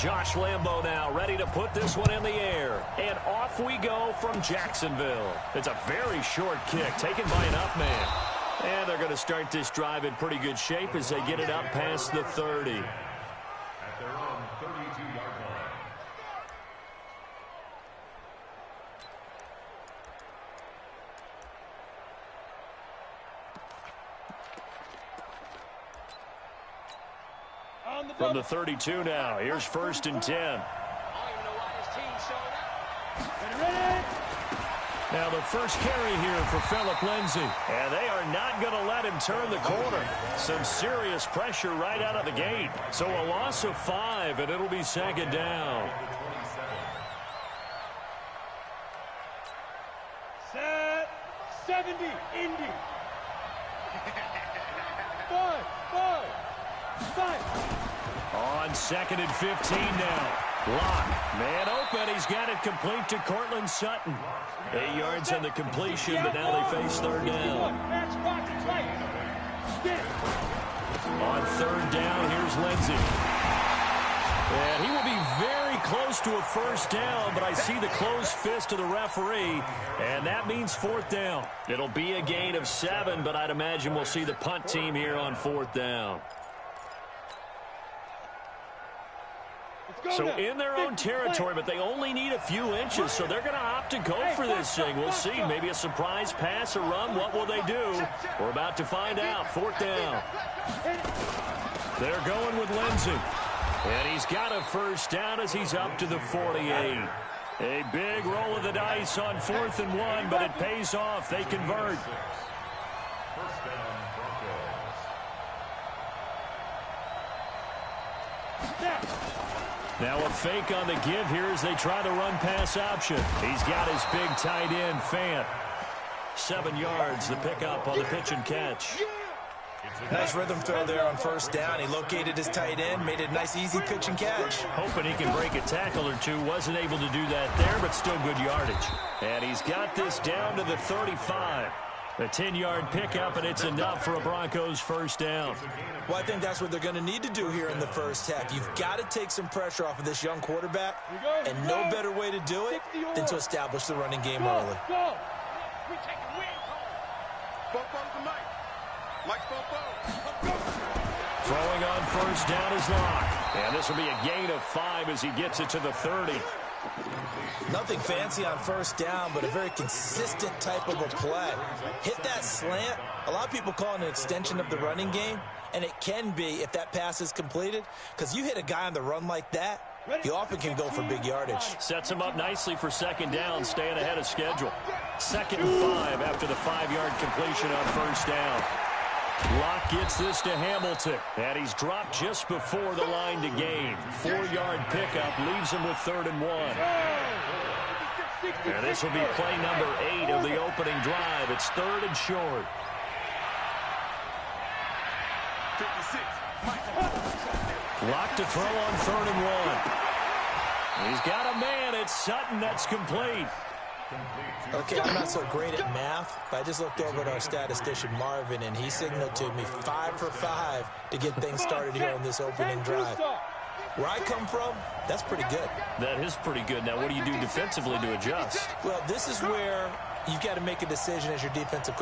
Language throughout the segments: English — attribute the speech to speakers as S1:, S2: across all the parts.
S1: Josh Lambo now ready to put this one in the air. And off we go from Jacksonville. It's a very short kick taken by an up man. And they're going to start this drive in pretty good shape as they get it up past the 30.
S2: At their own 32-yard line.
S1: From the 32 now, here's 1st and 10. Now the first carry here for Phillip Lindsay. And they are not going to let him turn the corner. Some serious pressure right out of the gate. So a loss of 5, and it'll be 2nd down.
S3: Set 70, Indy. 5.
S1: On 2nd and 15 now. Lock. Man open. He's got it complete to Cortland Sutton. 8 yards on the completion, but now they face 3rd down. On 3rd down, here's Lindsay. And he will be very close to a 1st down, but I see the closed fist of the referee, and that means 4th down. It'll be a gain of 7, but I'd imagine we'll see the punt team here on 4th down. So in their own territory, but they only need a few inches, so they're going to opt to go for this thing. We'll see. Maybe a surprise pass or run. What will they do? We're about to find out. 4th down. They're going with Lindsay. And he's got a 1st down as he's up to the 48. A big roll of the dice on 4th and 1, but it pays off. They convert.
S2: First down, Broncos.
S1: Now a fake on the give here as they try the run-pass option. He's got his big tight end, Fant. 7 yards, the pickup on the pitch and catch.
S4: Nice rhythm throw there on 1st down. He located his tight end, made it a nice, easy pitch and catch.
S1: Hoping he can break a tackle or two. Wasn't able to do that there, but still good yardage. And he's got this down to the 35. A 10-yard pickup, and it's enough for a Broncos 1st down.
S4: Well, I think that's what they're going to need to do here in the 1st half. You've got to take some pressure off of this young quarterback, and no better way to do it than to establish the running game early.
S1: Throwing on 1st down is Lock. And this will be a gain of 5 as he gets it to the 30.
S4: Nothing fancy on 1st down, but a very consistent type of a play. Hit that slant. A lot of people call it an extension of the running game, and it can be if that pass is completed, because you hit a guy on the run like that, you often can go for big yardage.
S1: Sets him up nicely for 2nd down, staying ahead of schedule. 2nd and 5 after the 5-yard completion on 1st down. Locke gets this to Hamilton, and he's dropped just before the line to gain. 4-yard pickup leaves him with 3rd and 1. And this will be play number 8 of the opening drive. It's 3rd and short.
S3: 56.
S1: Locke to throw on 3rd and 1. He's got a man. It's Sutton. That's complete.
S4: Okay, I'm not so great at math, but I just looked over at our statistician, Marvin, and he signaled to me 5 for 5 to get things started here on this opening drive. Where I come from, that's pretty good.
S1: That is pretty good. Now, what do you do defensively to adjust?
S4: Well, this is where you've got to make a decision as a defensive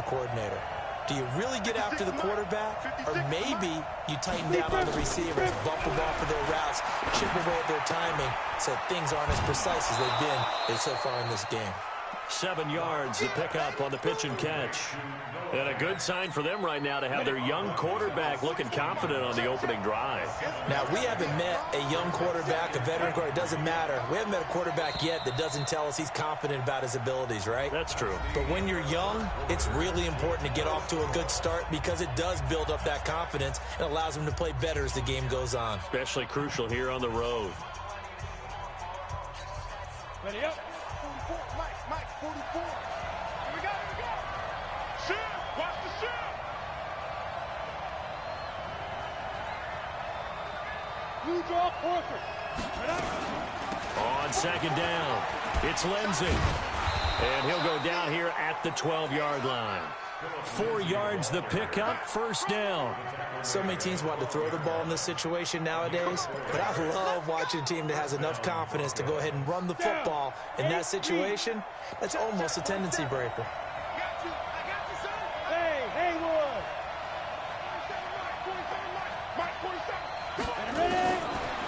S4: coordinator. Do you really get after the quarterback, or maybe you tighten down on the receivers, bump them off of their routes, chip away at their timing, so things aren't as precise as they've been so far in this game.
S1: 7 yards, the pickup on the pitch and catch. And a good sign for them right now to have their young quarterback looking confident on the opening drive.
S4: Now, we haven't met a young quarterback, a veteran quarterback. It doesn't matter. We haven't met a quarterback yet that doesn't tell us he's confident about his abilities, right?
S1: That's true.
S4: But when you're young, it's really important to get off to a good start because it does build up that confidence and allows him to play better as the game goes on.
S1: Especially crucial here on the road.
S3: Ready up. 44, Mike, 44. Here we go. Shoot, watch the shoot. Blue draw, Horford.
S1: On 2nd down, it's Lindsay. And he'll go down here at the 12-yard line. 4 yards the pickup, first down.
S4: So many teams want to throw the ball in this situation nowadays, but I love watching a team that has enough confidence to go ahead and run the football in that situation. That's almost a tendency breaker.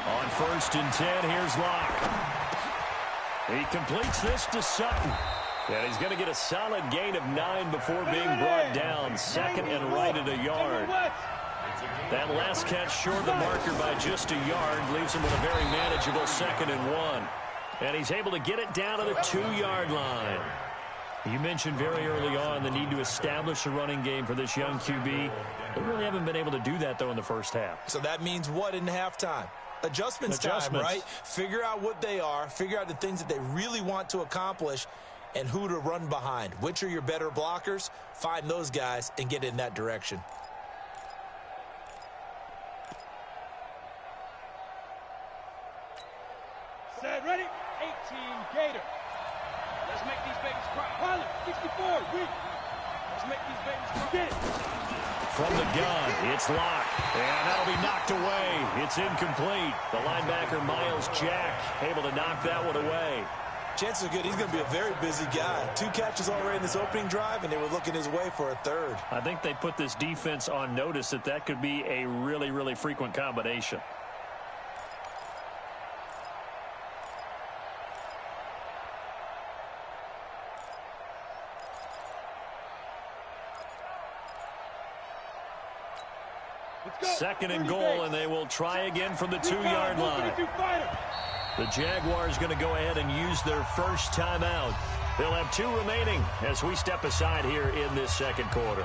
S1: On 1st and 10, here's Locke. He completes this to Sutton. And he's going to get a solid gain of 9 before being brought down. 2nd and right at a yard. That last catch short of the marker by just a yard leaves him with a very manageable 2nd and 1. And he's able to get it down to the 2-yard line. You mentioned very early on the need to establish a running game for this young QB. They really haven't been able to do that, though, in the first half.
S4: So that means what in halftime? Adjustments time, right? Figure out what they are. Figure out the things that they really want to accomplish and who to run behind. Which are your better blockers? Find those guys and get in that direction.
S3: Set, ready? 18, Gator. Let's make these babies cry. Pilot, 64, weak. Let's make these babies cry. Get it.
S1: From the gun, it's Locke. And that'll be knocked away. It's incomplete. The linebacker, Miles Jack, able to knock that one away.
S4: Chances are good he's going to be a very busy guy. 2 catches already in this opening drive, and they were looking his way for a 3rd.
S1: I think they put this defense on notice that that could be a really, really frequent combination. Second and goal, and they will try again from the 2-yard line. The Jaguars going to go ahead and use their first timeout. They'll have 2 remaining as we step aside here in this second quarter.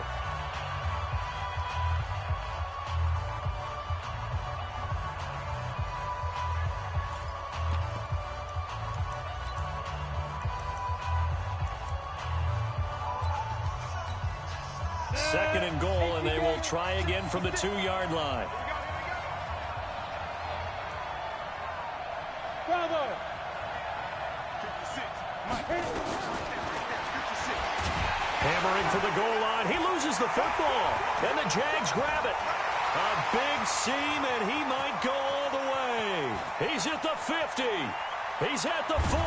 S1: Second and goal, and they will try again from the 2-yard line.
S3: Bravo. 56.
S1: Hammering for the goal line. He loses the football, and the Jags grab it. A big seam, and he might go all the way. He's at the 50. He's at the 40.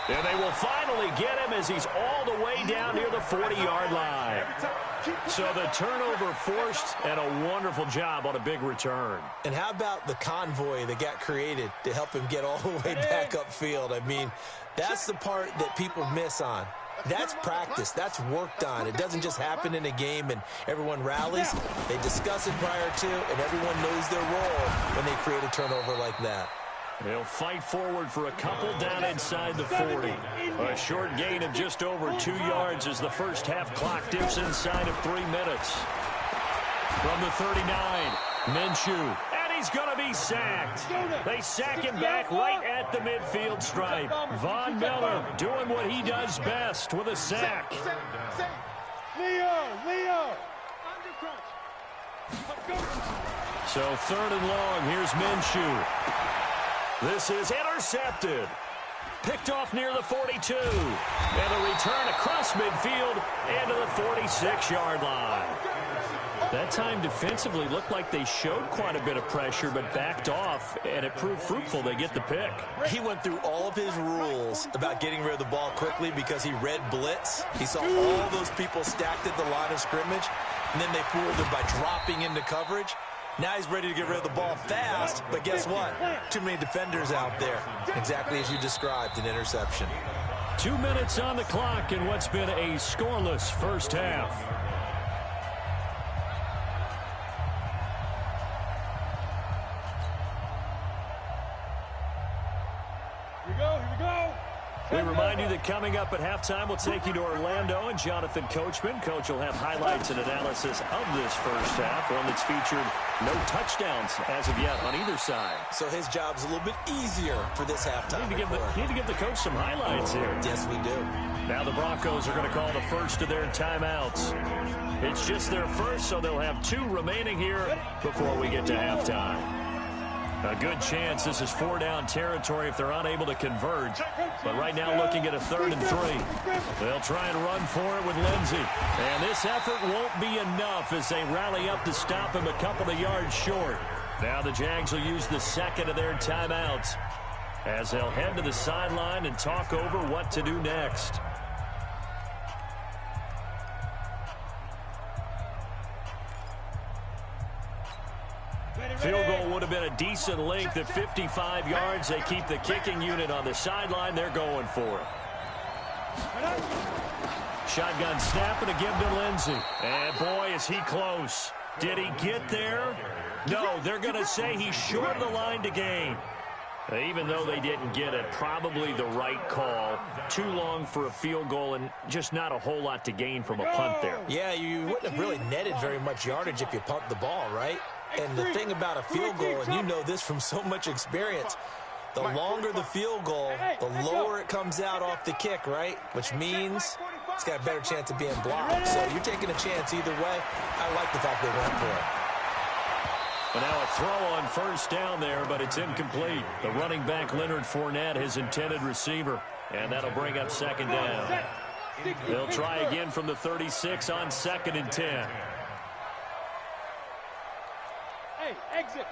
S1: And they will finally get him as he's all the way down near the 40-yard line. So the turnover forced, and a wonderful job on a big return.
S4: And how about the convoy that got created to help him get all the way back upfield? I mean, that's the part that people miss on. That's practice. That's worked on. It doesn't just happen in a game and everyone rallies. They discuss it prior to, and everyone knows their role when they create a turnover like that.
S1: They'll fight forward for a couple down inside the 40. A short gain of just over 2 yards as the first half clock dips inside of 3 minutes. From the 39, Minshew. And he's going to be sacked. They sack him back right at the midfield stripe. Von Miller doing what he does best with a sack.
S3: Leo.
S1: So 3rd and long, here's Minshew. This is intercepted. Picked off near the 42. And a return across midfield and to the 46-yard line. That time defensively looked like they showed quite a bit of pressure but backed off, and it proved fruitful. They get the pick.
S4: He went through all of his rules about getting rid of the ball quickly because he read blitz. He saw all those people stacked at the line of scrimmage, and then they fooled him by dropping into coverage. Now he's ready to get rid of the ball fast, but guess what? Too many defenders out there. Exactly as you described, an interception.
S1: 2 minutes on the clock in what's been a scoreless first half.
S3: Here we go.
S1: We remind you that coming up at halftime, we'll take you to Orlando and Jonathan Coachman. Coach will have highlights and analysis of this first half, one that's featured no touchdowns as of yet on either side.
S4: So his job's a little bit easier for this halftime.
S1: Need to give the coach some highlights here.
S4: Yes, we do.
S1: Now the Broncos are going to call the first of their timeouts. It's just their first, so they'll have 2 remaining here before we get to halftime. A good chance this is 4-down territory if they're unable to convert. But right now looking at a 3rd and 3. They'll try and run for it with Lindsey. And this effort won't be enough as they rally up to stop him a couple of yards short. Now the Jags will use the second of their timeouts as they'll head to the sideline and talk over what to do next. Field goal would have been a decent length at 55 yards. They keep the kicking unit on the sideline. They're going for it. Shotgun snap and a give to Lindsey. And boy, is he close. Did he get there? No, they're going to say he's short of the line to gain. Even though they didn't get it, probably the right call. Too long for a field goal and just not a whole lot to gain from a punt there.
S4: Yeah, you wouldn't have really netted very much yardage if you pumped the ball, right? And the thing about a field goal, and you know this from so much experience, the longer the field goal, the lower it comes out off the kick, right? Which means it's got a better chance of being blocked. So you're taking a chance either way. I like the fact they went for it.
S1: And now a throw on 1st down there, but it's incomplete. The running back, Leonard Fournette, his intended receiver. And that'll bring up 2nd down. They'll try again from the 36 on 2nd and 10.
S3: Hey, exit.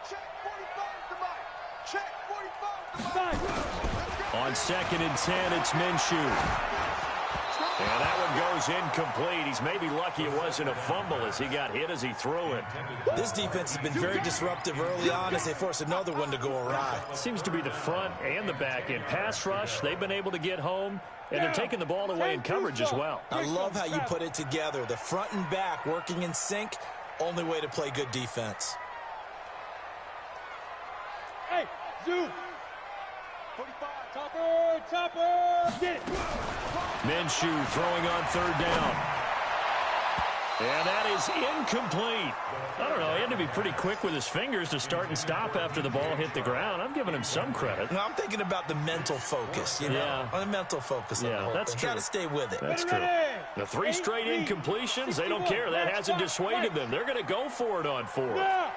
S3: Check 45 to Mike. Check 45 to Mike.
S1: On 2nd and 10, it's Minshew. And that one goes incomplete. He's maybe lucky it wasn't a fumble as he got hit as he threw it.
S4: This defense has been very disruptive early on as they force another one to go awry.
S1: It seems to be the front and the back end. Pass rush, they've been able to get home, and they're taking the ball away in coverage as well.
S4: I love how you put it together. The front and back working in sync, only way to play good defense.
S3: Hey, zoom. 45, topper, get it.
S1: Minshew throwing on 3rd down. And that is incomplete. I don't know, he had to be pretty quick with his fingers to start and stop after the ball hit the ground. I'm giving him some credit.
S4: No, I'm thinking about the mental focus, you know?
S1: Yeah.
S4: The mental focus.
S1: Yeah, that's true.
S4: Got to stay with it.
S1: That's true. The 3 straight incompletions, they don't care. That hasn't dissuaded them. They're going to go for it on 4th.
S3: Hey,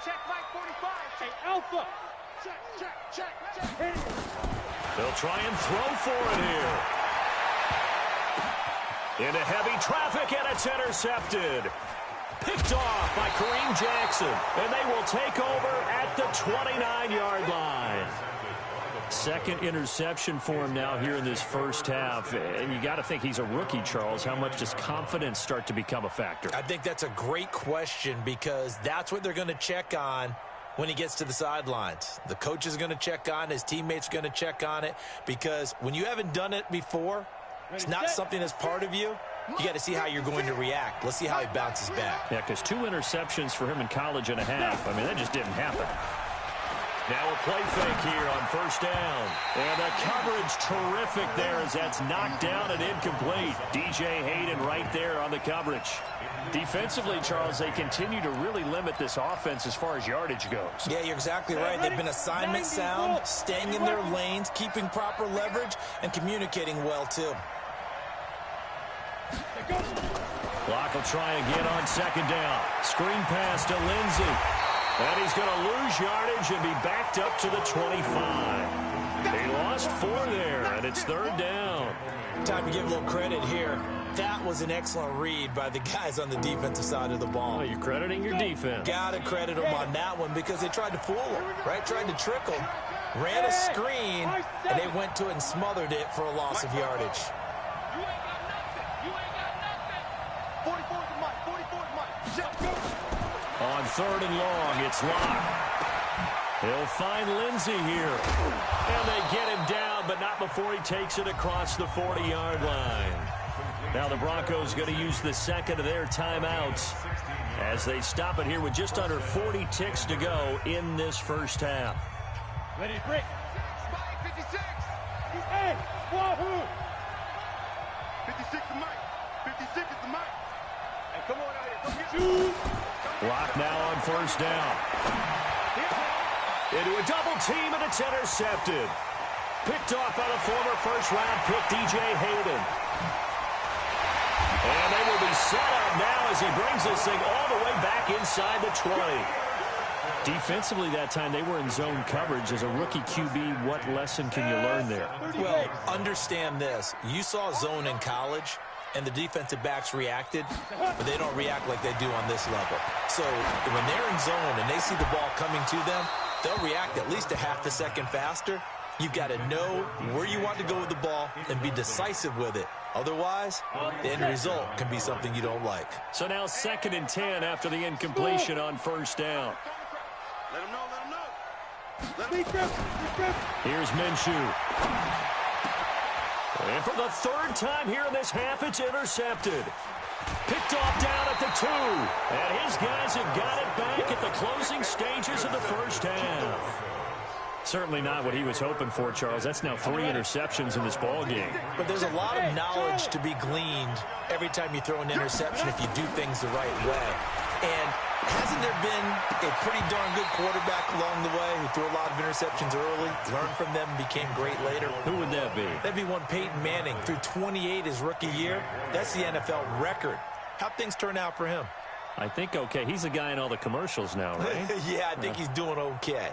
S3: check Mike 45. Hey, Alpha. Check.
S1: They'll try and throw for it here. Into heavy traffic, and it's intercepted. Picked off by Kareem Jackson, and they will take over at the 29-yard line. 2nd interception for him now here in this 1st half. And you got to think he's a rookie, Charles. How much does confidence start to become a factor?
S4: I think that's a great question because that's what they're going to check on when he gets to the sidelines. The coach is going to check on it. His teammates are going to check on it because when you haven't done it before, it's not something that's part of you. You got to see how you're going to react. Let's see how he bounces back.
S1: Yeah, because 2 interceptions for him in college and a half. I mean, that just didn't happen. Now a play fake here on 1st down. And the coverage terrific there as that's knocked down and incomplete. DJ Hayden right there on the coverage. Defensively, Charles, they continue to really limit this offense as far as yardage goes.
S4: Yeah, you're exactly right. They've been assignment sound, staying in their lanes, keeping proper leverage, and communicating well, too.
S1: Clock will try again on 2nd down. Screen pass to Lindsey. And he's going to lose yardage and be backed up to the 25. He lost 4 there, and it's 3rd down.
S4: Time to give a little credit here. That was an excellent read by the guys on the defensive side of the ball.
S1: Oh, you're crediting your defense.
S4: Got to credit them on that one because they tried to fool him, right? Tried to trick him. Ran a screen, and they went to it and smothered it for a loss of yardage.
S1: On 3rd and long, it's Locke. He'll find Lindsey here. And they get him down, but not before he takes it across the 40-yard line. Now the Broncos going to use the 2nd of their timeouts as they stop it here with just under 40 ticks to go in this 1st half.
S3: Ready to break. 56. Hey, Wahoo. 56 is Mike. 56 is the Mike. Hey, come on out here. Come get
S1: Block now on 1st down. Into a double team, and it's intercepted. Picked off by the former 1st-round pick, DJ Hayden. And they will be set up now as he brings this thing all the way back inside the 20. Defensively that time, they were in zone coverage. As a rookie QB, what lesson can you learn there?
S4: Well, understand this. You saw zone in college, and the defensive backs reacted, but they don't react like they do on this level. So when they're in zone and they see the ball coming to them, they'll react at least a half a second faster. You've got to know where you want to go with the ball and be decisive with it. Otherwise, the end result can be something you don't like.
S1: So now 2nd and 10 after the incompletion on first down.
S3: Let him know.
S1: Here's Minshew. And for the 3rd time here in this half, it's intercepted. Picked off down at the 2. And his guys have got it back at the closing stages of the first half. Certainly not what he was hoping for, Charles. That's now 3 interceptions in this ball game.
S4: But there's a lot of knowledge to be gleaned every time you throw an interception if you do things the right way. And hasn't there been a pretty darn good quarterback along the way who threw a lot of interceptions early, learned from them, and became great later?
S1: Who would that be?
S4: That'd be one Peyton Manning. Threw 28 his rookie year. That's the NFL record. How'd things turn out for him?
S1: I think okay. He's a guy in all the commercials now, right?
S4: Yeah, I think he's doing okay.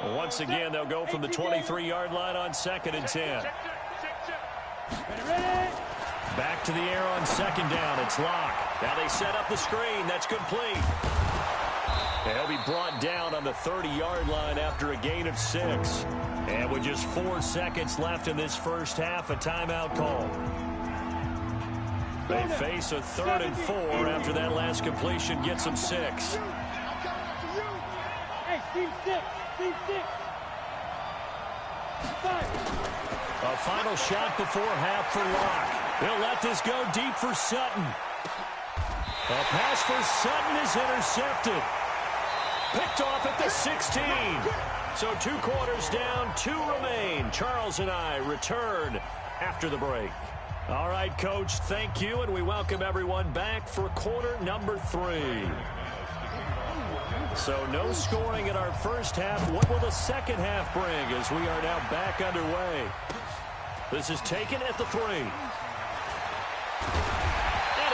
S1: Once again, they'll go from the 23-yard line on 2nd and 10. Back to the air on 2nd down. It's Locke. Now they set up the screen. That's complete. And he'll be brought down on the 30-yard line after a gain of 6. And with just 4 seconds left in this first half, a timeout call. They face a 3rd and 4 after that last completion gets them 6.
S2: Hey, team 6. Team 6. 5.
S1: A final shot before half for Locke. He'll let this go deep for Sutton. A pass for Sutton is intercepted. Picked off at the 16. So 2 quarters down, 2 remain. Charles and I return after the break. All right, Coach, thank you, and we welcome everyone back for quarter number 3. So no scoring in our first half. What will the second half bring as we are now back underway? This is taken at the 3. And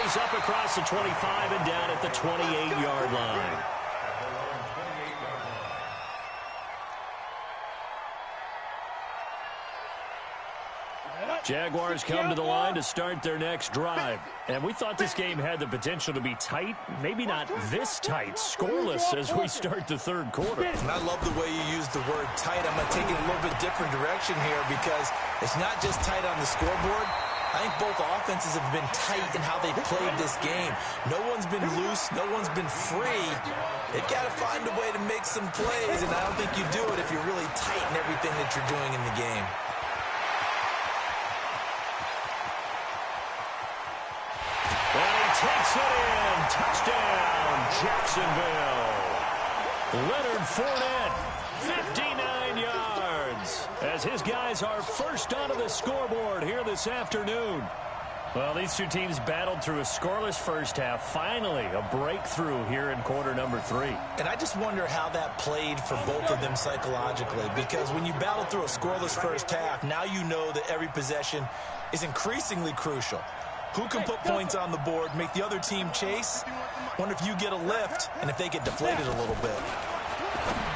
S1: he's up across the 25 and down at the 28-yard line. Jaguars come to the line to start their next drive. And we thought this game had the potential to be tight. Maybe not this tight. Scoreless as we start the 3rd quarter.
S4: And I love the way you use the word tight. I'm going to take it a little bit different direction here because it's not just tight on the scoreboard. I think both offenses have been tight in how they've played this game. No one's been loose. No one's been free. They've got to find a way to make some plays, and I don't think you do it if you're really tight in everything that you're doing in the game.
S1: Takes it in. Touchdown, Jacksonville. Leonard Fournette, 59 yards. As his guys are first onto the scoreboard here this afternoon. Well, these two teams battled through a scoreless first half. Finally, a breakthrough here in quarter number 3.
S4: And I just wonder how that played for both of them psychologically. Because when you battle through a scoreless first half, now you know that every possession is increasingly crucial. Who can put points on the board, make the other team chase? Wonder if you get a lift and if they get deflated a little bit.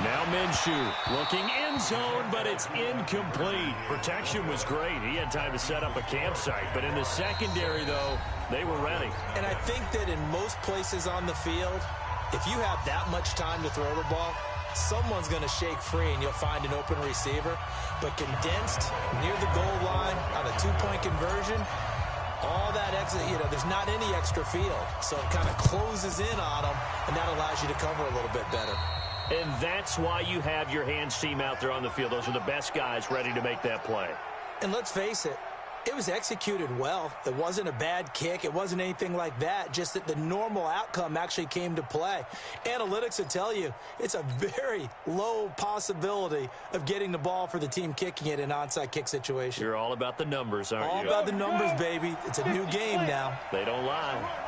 S1: Now Minshew looking in zone, but it's incomplete. Protection was great. He had time to set up a campsite. But in the secondary, though, they were ready.
S4: And I think that in most places on the field, if you have that much time to throw the ball, someone's going to shake free and you'll find an open receiver. But condensed near the goal line on a 2-point conversion, all that exit, there's not any extra field. So it kind of closes in on them, and that allows you to cover a little bit better.
S1: And that's why you have your hands team out there on the field. Those are the best guys ready to make that play.
S4: And let's face it, it was executed well. It wasn't a bad kick. It wasn't anything like that. Just that the normal outcome actually came to play. Analytics will tell you it's a very low possibility of getting the ball for the team kicking it in an onside kick situation.
S1: You're all about the numbers, aren't you?
S4: All about the numbers, baby. It's a new game now.
S1: They don't lie.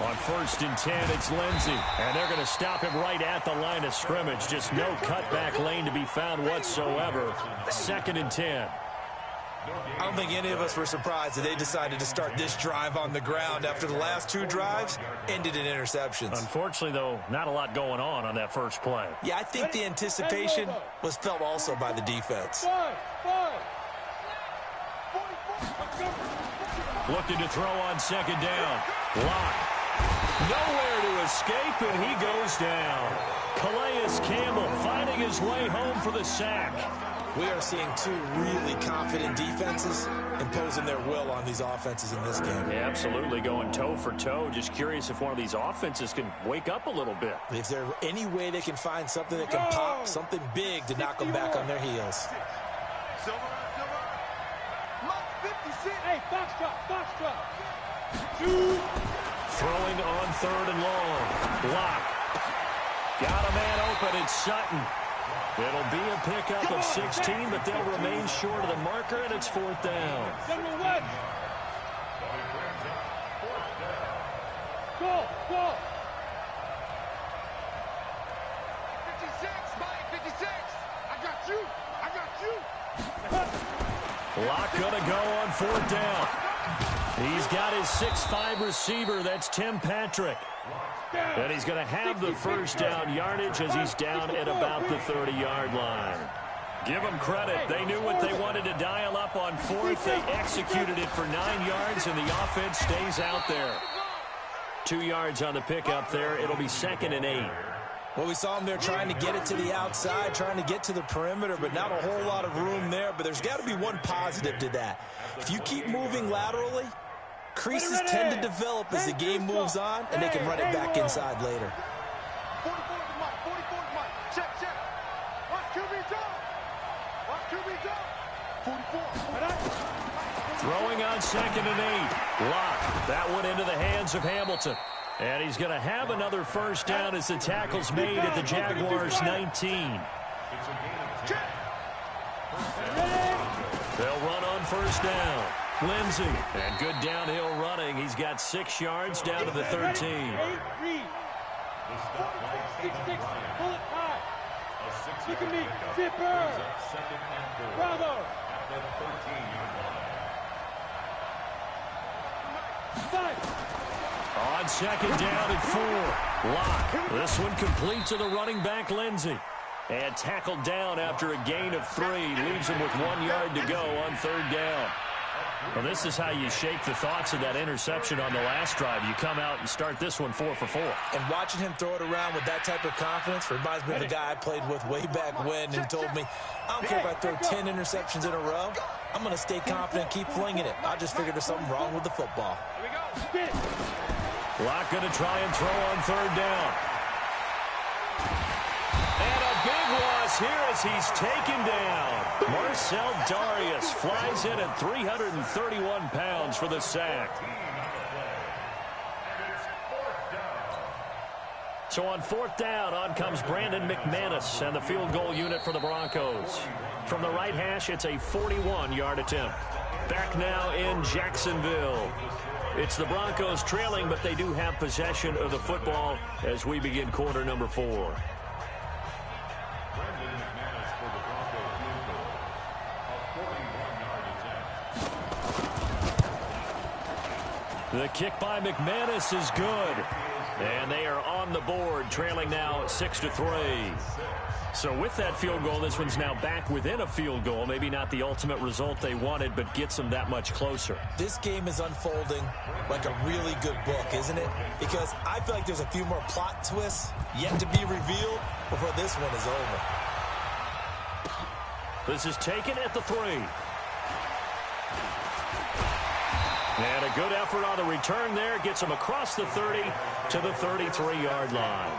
S1: On 1st and 10, it's Lindsey. And they're going to stop him right at the line of scrimmage. Just no cutback lane to be found whatsoever. 2nd and 10.
S4: I don't think any of us were surprised that they decided to start this drive on the ground after the last two drives ended in interceptions.
S1: Unfortunately, though, not a lot going on that first play.
S4: Yeah, I think the anticipation was felt also by the defense.
S1: Looking to throw on second down. Lock. Nowhere to escape, and he goes down. Calais Campbell finding his way home for the sack.
S4: We are seeing two really confident defenses imposing their will on these offenses in this game.
S1: Yeah, absolutely, going toe for toe. Just curious if one of these offenses can wake up a little bit.
S4: Is there any way they can find something that can pop, something big to knock them back on their heels?
S2: Hey, foxtrot.
S1: Throwing on third and long. Lock. Got a man open. It's Sutton. It'll be a pickup of 16, but they'll remain short of the marker, and it's fourth down.
S2: Go.
S3: 56, Mike, 56. I got you.
S1: Lock gonna go on fourth down. He's got his 6'5" receiver. That's Tim Patrick. And he's going to have the first down yardage as he's down at about the 30-yard line. Give them credit. They knew what they wanted to dial up on fourth. They executed it for 9 yards, and the offense stays out there. 2 yards on the pickup there. It'll be 2nd and 8.
S4: Well, we saw them there trying to get it to the outside, trying to get to the perimeter, but not a whole lot of room there. But there's got to be one positive to that. If you keep moving laterally, creases tend to develop as the game moves on, and they can run it back inside later.
S3: 44 Mike. Check. Watch QB jump. 44.
S1: Throwing on 2nd and 8. Lock. That one into the hands of Hamilton. And he's going to have another first down as the tackle's made at the Jaguars' 19. They'll run on first down. Lindsey, and good downhill running. He's got 6 yards down to the 13.
S2: 8-3. 6-6. Pull it high. Look at me. Zipper. Bravo.
S1: On second down at 4. Lock. This one complete to the running back, Lindsey. And tackled down after a gain of 3. Leaves him with 1 yard to go on third down. Well, this is how you shake the thoughts of that interception on the last drive. You come out and start this one 4 for 4.
S4: And watching him throw it around with that type of confidence reminds me of a guy I played with way back when and told me, I don't care if I throw 10 interceptions in a row. I'm going to stay confident and keep flinging it. I just figured there's something wrong with the football.
S1: Lock going to try and throw on third down. And a big loss here as he's taken down. Marcel Darius flies in at 331 pounds for the sack. So on fourth down, on comes Brandon McManus and the field goal unit for the Broncos. From the right hash, it's a 41-yard attempt. Back now in Jacksonville. It's the Broncos trailing, but they do have possession of the football as we begin quarter number 4. The kick by McManus is good. And they are on the board, trailing now 6-3. So with that field goal, this one's now back within a field goal. Maybe not the ultimate result they wanted, but gets them that much closer.
S4: This game is unfolding like a really good book, isn't it? Because I feel like there's a few more plot twists yet to be revealed before this one is over.
S1: This is taken at the 3. And a good effort on the return there. Gets him across the 30 to the 33-yard line.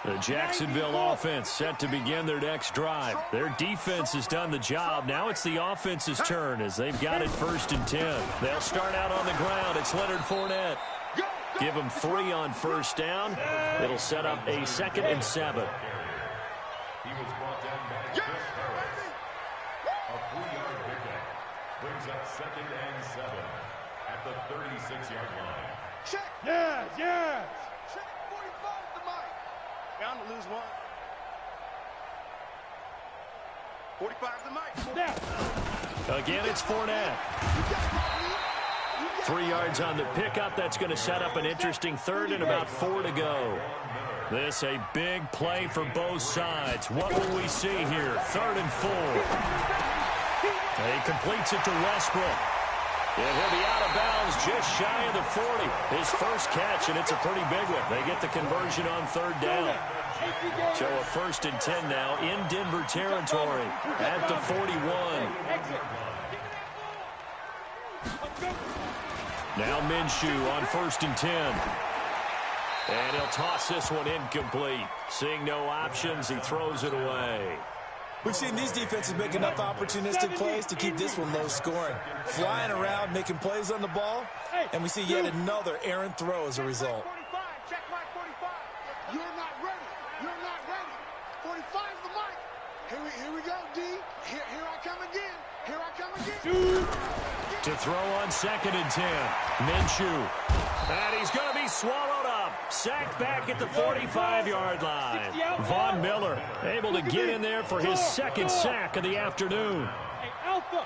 S1: The Jacksonville offense set to begin their next drive. Their defense has done the job. Now it's the offense's turn as they've got it 1st and 10. They'll start out on the ground. It's Leonard Fournette. Give him 3 on first down. It'll set up a 2nd and 7.
S3: He was brought down by Chris Harris. A 3-yard pickup brings up 2nd and 7 at the 36-yard line. Check.
S2: Yes.
S3: Check. 45 to Mike. Bound to lose one. 45's the mic.
S2: Now.
S1: Again, it's Fournette. 3 yards on the pickup. That's going to set up an interesting third and about 4 to go. This a big play for both sides. What will we see here? 3rd and 4. He completes it to Westbrook. And he'll be out of bounds just shy of the 40. His first catch, and it's a pretty big one. They get the conversion on 3rd down. So a 1st and 10 now in Denver territory at the 41. Now Minshew on 1st and 10. And he'll toss this one incomplete. Seeing no options, he throws it away.
S4: We've seen these defenses make enough opportunistic plays to keep this one low scoring. Flying around, making plays on the ball, and we see yet another errant throw as a result.
S3: 45, check mark 45. You're not ready. You're not ready. 45's the mic. Here we go, D. Here I come again. Here I come again.
S1: To throw on 2nd and 10. Minshew. And he's going to be swallowed up. Sacked back at the 45-yard line. Von Miller able to get in there for his 2nd sack of the afternoon.
S2: Hey, Alpha.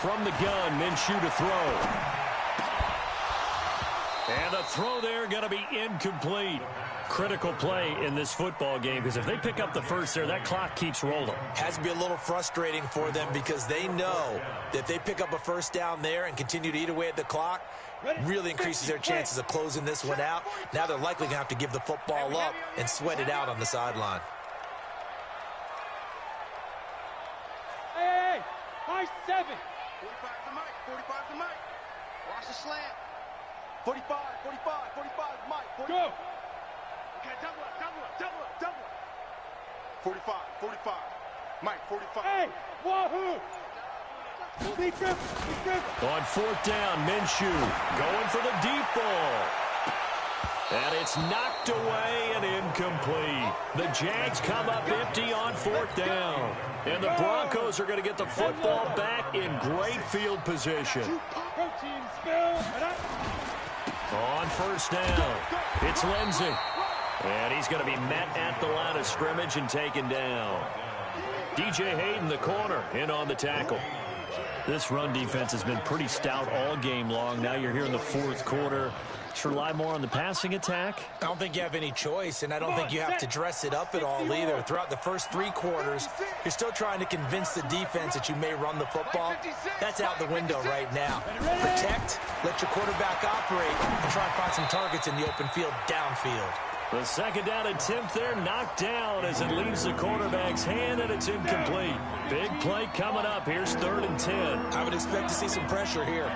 S1: From the gun, Minshew to throw. And the throw there going to be incomplete. Critical play in this football game, because if they pick up the first there, that clock keeps rolling.
S4: Has to be a little frustrating for them because they know that if they pick up a 1st down there and continue to eat away at the clock, really increases their chances of closing this one out. Now they're likely going to have to give the football up and sweat it out on the sideline.
S2: Hey, high 7.
S3: 45's the mic. 45's the mic. Watch the slant. 45, 45, 45's the mic. 45.
S2: Go.
S3: Okay, double up. 45, 45. Mike, 45.
S2: Hey, wahoo. Be careful.
S1: On 4th down, Minshew going for the deep ball. And it's knocked away and incomplete. The Jags come up empty on 4th down. And the Broncos are going to get the football back in great field position.
S2: Protein spill.
S1: On 1st down, it's Lindsey. And he's going to be met at the line of scrimmage and taken down. DJ Hayden, the corner, in on the tackle. This run defense has been pretty stout all game long. Now you're here in the 4th quarter. Should rely more on the passing attack?
S4: I don't think you have any choice, and I don't think you have to dress it up at all either. Throughout the first 3 quarters, you're still trying to convince the defense that you may run the football. That's out the window right now. Protect, let your quarterback operate, and try and find some targets in the open field downfield.
S1: The 2nd down attempt there knocked down as it leaves the quarterback's hand, and it's incomplete. Big play coming up. Here's 3rd and 10.
S4: I would expect to see some pressure here.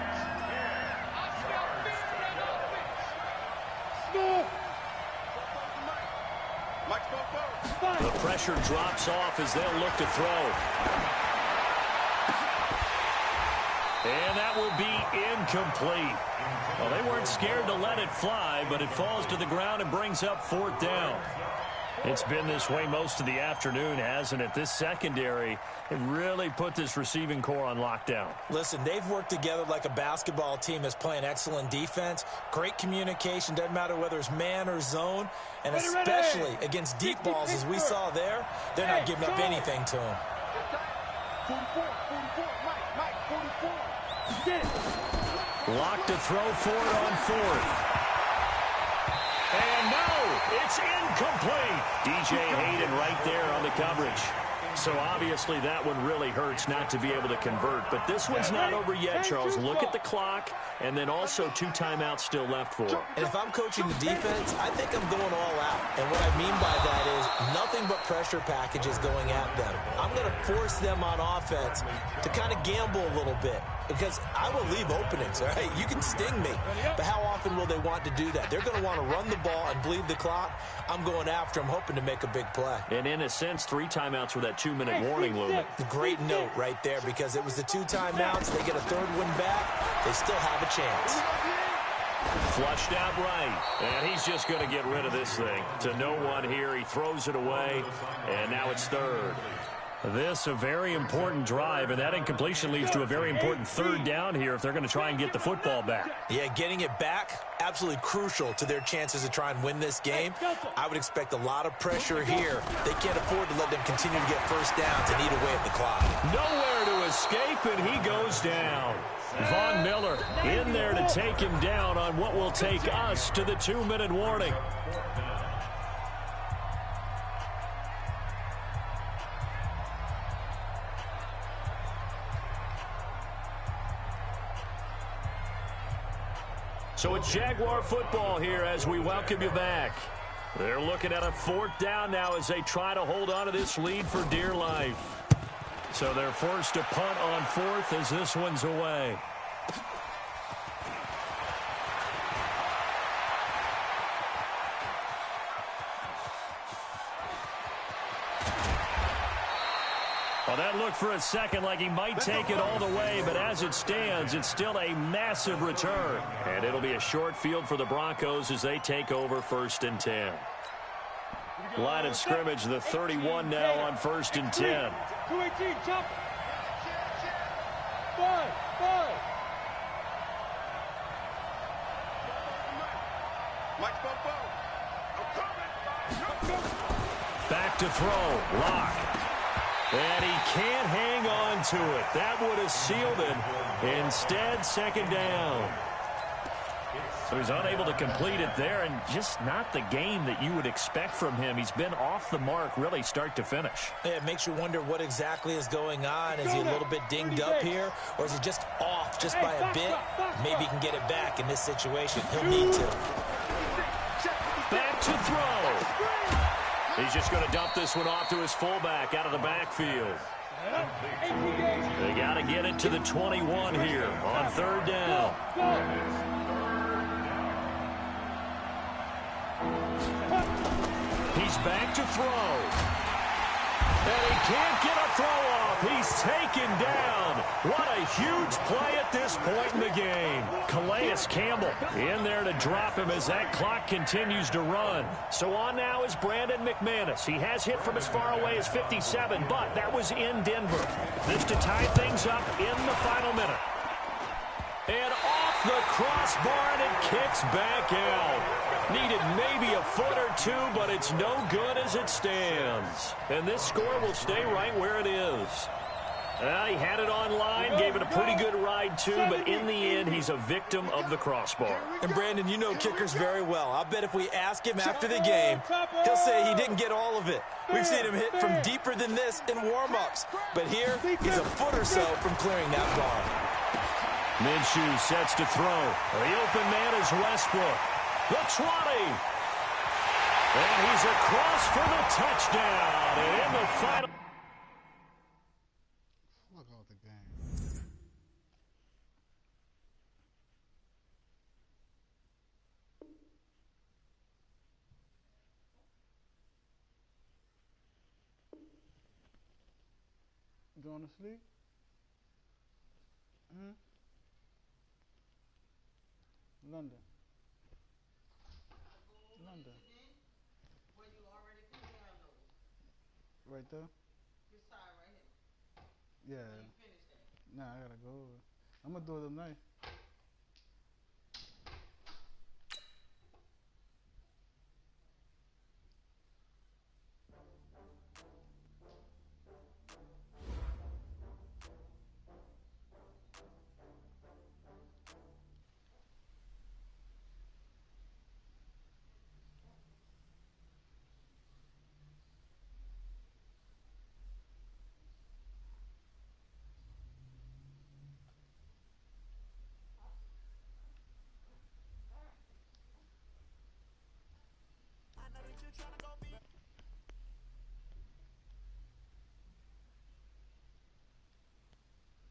S1: The pressure drops off as they'll look to throw. And that will be incomplete. Well, they weren't scared to let it fly, but it falls to the ground and brings up 4th down. It's been this way most of the afternoon, hasn't it? This secondary really put this receiving core on lockdown.
S4: Listen, they've worked together like a basketball team that's playing excellent defense. Great communication, doesn't matter whether it's man or zone. And especially against deep balls, as we saw there, they're not giving up anything to them.
S3: 44, Mike, 44.
S1: Locked to throw for it on 4th. And no, it's incomplete. DJ Hayden right there on the coverage. So obviously that one really hurts not to be able to convert. But this one's not over yet, Charles. Look at the clock, and then also 2 timeouts still left for him.
S4: And if I'm coaching the defense, I think I'm going all out. And what I mean by that is nothing but pressure packages going at them. I'm going to force them on offense to kind of gamble a little bit, because I will leave openings, all right? You can sting me, but how often will they want to do that? They're going to want to run the ball and bleed the clock. I'm going after them, hoping to make a big play.
S1: And in a sense, 3 timeouts with that 2-minute warning limit.
S4: Great note right there, because it was the 2 timeouts. They get a 3rd one back. They still have a chance.
S1: Flushed out right, and he's just going to get rid of this thing. To no one here, he throws it away, and now it's 3rd. This a very important drive, and that incompletion leads to a very important third down here if they're going to try and get the football back.
S4: Yeah, getting it back, absolutely crucial to their chances to try and win this game. I would expect a lot of pressure here. They can't afford to let them continue to get first downs and eat away at the clock.
S1: Nowhere to escape, and he goes down. Von Miller in there to take him down on what will take us to the 2-minute warning. So it's Jaguar football here as we welcome you back. They're looking at a 4th down now as they try to hold on to this lead for dear life. So they're forced to punt on 4th as this one's away. Well, that looked for a second like he might take it all the way, but as it stands, it's still a massive return. And it'll be a short field for the Broncos as they take over 1st and 10. Line of scrimmage, the 31 now on 1st and 10.
S2: 218, jump. 5.
S1: Back to throw, Lock. And he can't hang on to it. That would have sealed it. Instead, 2nd down. So he's unable to complete it there, and just not the game that you would expect from him. He's been off the mark really start to finish.
S4: Yeah, it makes you wonder what exactly is going on. Is he a little bit dinged up here, or is he just off just by a bit? Maybe he can get it back in this situation. He'll need to.
S1: Back to throw. He's just going to dump this one off to his fullback out of the backfield. They got to get it to the 21 here on 3rd down. He's back to throw. And he can't get a throw off. He's taken down. What a huge play at this point in the game. Calais Campbell in there to drop him as that clock continues to run. So on now is Brandon McManus. He has hit from as far away as 57, but that was in Denver. This to tie things up in the final minute. And off the crossbar, and it kicks back out. Needed maybe a foot or two, but it's no good as it stands. And this score will stay right where it is. He had it online, gave it a pretty good ride too, but in the end, he's a victim of the crossbar.
S4: And Brandon, you know kickers very well. I bet if we ask him after the game, he'll say he didn't get all of it. We've seen him hit from deeper than this in warm-ups. But here, he's a foot or so from clearing that bar.
S1: Minshew sets to throw. The open man is Westbrook. The 20. And he's across for the touchdown. And in the final.
S5: Fuck out the game. You going to sleep? London. London.
S6: Where you already put down those.
S5: Right there?
S6: This side right here.
S5: Yeah.
S6: When you finish that.
S5: Nah, I gotta go over. I'm gonna do it tonight.